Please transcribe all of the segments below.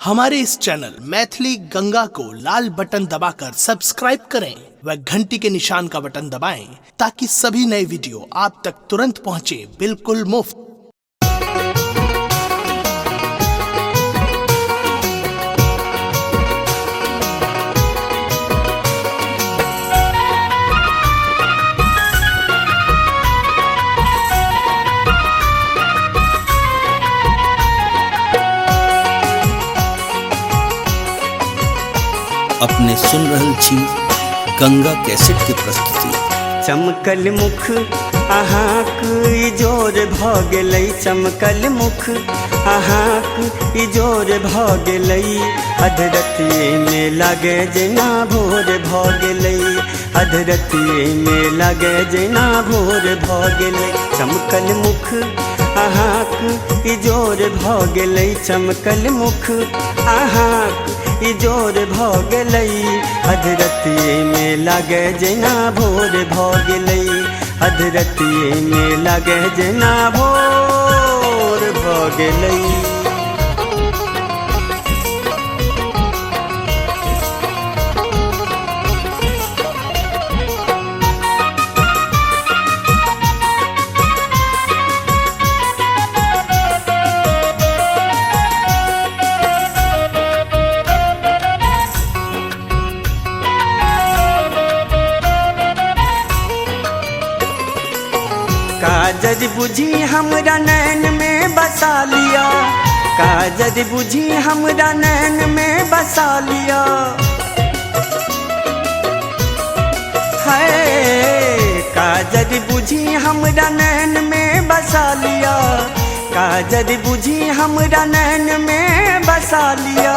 हमारे इस चैनल मैथिली गंगा को लाल बटन दबाकर सब्सक्राइब करें व घंटी के निशान का बटन दबाएं ताकि सभी नए वीडियो आप तक तुरंत पहुंचे बिल्कुल मुफ्त। अपने सुन रहल छी गंगा कैसेट के प्रस्तुति। चमकल मुख अहाँक इजोर भऽ गेलै, चमकल मुख अहाँक इजोर भऽ गेलै, अधरतिये में लागे जेना भोर भऽ गेलै, अधरतिये में लागे जेना भोर भऽ गेलै। चमकल मुख अहाँक इजोर भऽ गेलै, चमकल मुख अहाँक इजोर भऽ गेलै, अधरतिये में लागे जेना भोर भऽ गेलै, अधरतिये में लागे जेना भोर भऽ गेलै। काजर बुझी हमरा नैन में बसा लिया, काजर बुझी हमरा नैन में बसा लिया, है काजर बुझी हमरा नैन में बसा लिया, काजर बुझी हमरा नैन में बसा लिया,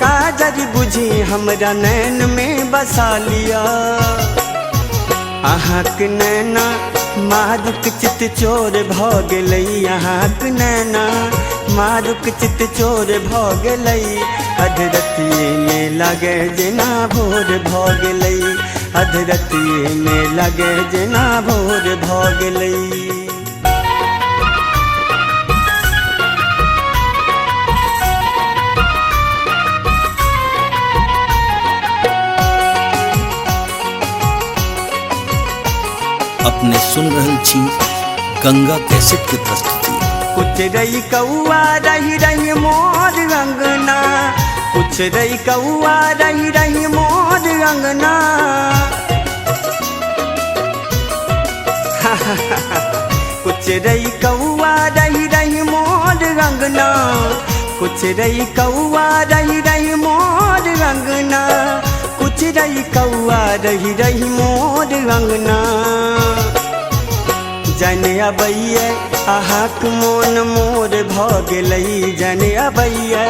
काजर बुझी हमरा नैन में बसा लिया। अहाँक नैना मारुक चित चोर भऽ गेलै, अहाँक नैना मारुक चित चोर भऽ गेलै, अधरतिये में लागे जेना भोर भऽ गेलै, अधरतिये में लागे जेना भोर भऽ गेलै। अपने सुन रहल छी गंगा कैसेट के प्रस्तुति। कुछ रही कौआ रही रही मोर अंगना, कुछ रही कौआ रही रही मोर अंगना, कुछ रही कौआ रही रही मोर अंगना, कुछ रही कौआ रही रही मोर अंगना, कुछ रही कौआ रही रही मोर अंगना। जन अबैये अहाँक मोन मोर भऽ गेलै, जन अबैये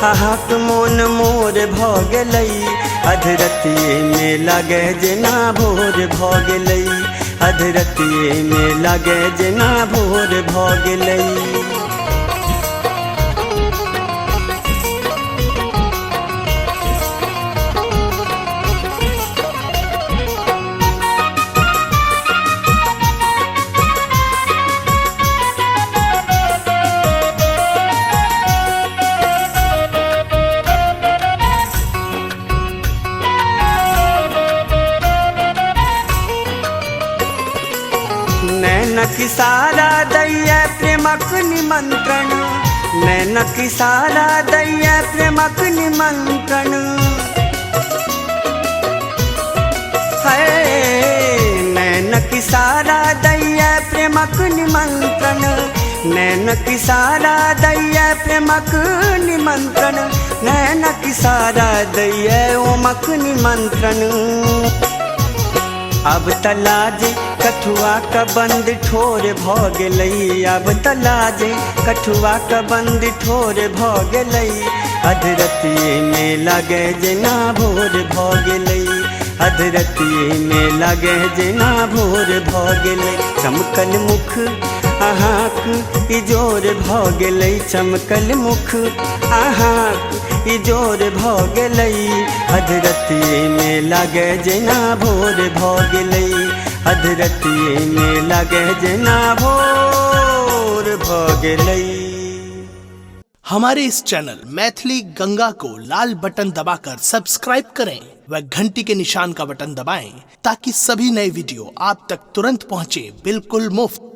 अहाँक मोन मोर भऽ गेलै, अधरतिये में लागे जेना भोर भऽ गेलै, अधरतिये में लागे जेना भोर भऽ गेलै। नैनक इशारा दैये प्रेमक निमंत्रण, नैनक इशारा दैये प्रेमक निमंत्रण, है नैनक इशारा दैये प्रेमक निमंत्रण, नैनक इशारा दैये प्रेमक निमंत्रण, नैनक इशारा दैये ओमक निमंत्रण। अब तलाज कठुआ का बंद ठोर भऽ गेलै, अब तलाज कठुआ का बंद ठोर भऽ गेलै, अधरतिये में लागे जेना भोर भऽ गेलै, अधरतिये में लागे जेना भोर भऽ गेलै। चमकल मुख अहाँक इजोर भऽ गेलै, चमकल मुख अहाँक इजोर भऽ गेलै, अधरतिये में लागे जेना भोर भऽ गेलै, अधरतिये में लागे जेना भोर भऽ गेलै। हमारे इस चैनल मैथिली गंगा को लाल बटन दबाकर सब्सक्राइब करें व घंटी के निशान का बटन दबाएं ताकि सभी नए वीडियो आप तक तुरंत पहुंचे बिल्कुल मुफ्त।